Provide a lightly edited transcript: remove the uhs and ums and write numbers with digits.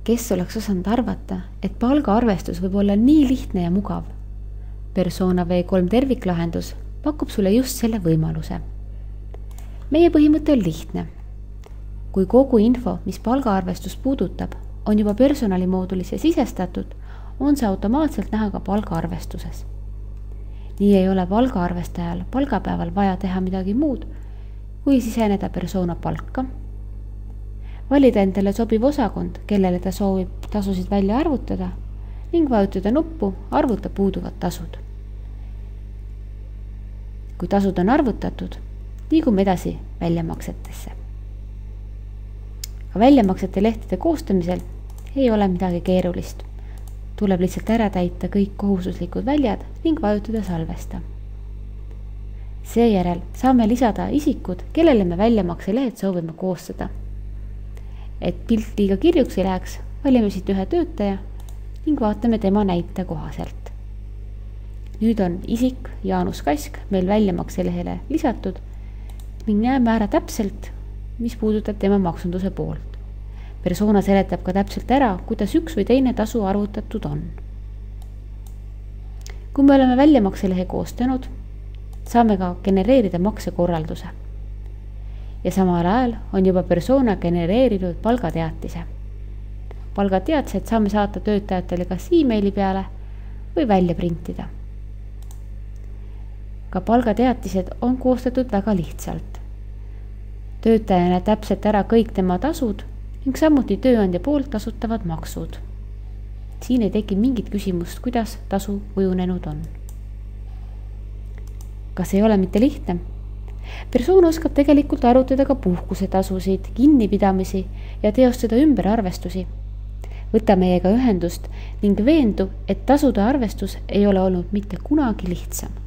Kes oleks osanud arvata, et palgaarvestus võib olla nii lihtne ja mugav? Persona V3 terviklahendus pakub sulle just selle võimaluse. Meie põhimõte on lihtne. Kui kogu info, mis palgaarvestust puudutab, on juba personalimoodulisse sisestatud, on see automaatselt näha ka palgaarvestuses. Nii ei ole palgaarvestajal palgapäeval vaja teha midagi muud, kui siseneda persona palka, valida endale sobiv osakond, kellele ta soovib tasusid välja arvutada ning vajutada nuppu arvuta puuduvad tasud. Kui tasud on arvutatud, liigume edasi väljamaksetesse. Ka väljamaksete lehtede koostamisel ei ole midagi keerulist. Tuleb lihtsalt ära täita kõik kohustuslikud väljad ning vajutada salvesta. Seejärel saame lisada isikud, kellele me väljamakselehed soovime koostada. Et pilt liiga kirjuks ei läheks, valime siit ühe töötaja ning vaatame tema näite kohaselt. Nüüd on isik Jaanus Kask meil väljamakselehele lisatud ning näeme ära täpselt, mis puudutab tema maksunduse poolt. Persona seletab ka täpselt ära, kuidas üks või teine tasu arvutatud on. Kui me oleme väljamakselehe koostanud, saame ka genereerida maksekorralduse. Ja samal ajal on juba persona genereerinud palgateatise. Palgateatised saame saata töötajatele kas e-maili peale või välja printida. Ka palgateatised on koostatud väga lihtsalt. Töötaja näeb täpselt ära kõik tema tasud ning samuti tööandja poolt tasutavad maksud. Siin ei teki mingit küsimust, kuidas tasu kujunenud on. Kas ei ole mitte lihtne? Persona oskab tegelikult arvutada ka puhkuse tasusid, kinnipidamisi ja teostada ümberarvestusi. Võta meiega ühendust ning veendu, et tasude arvestus ei ole olnud mitte kunagi lihtsam.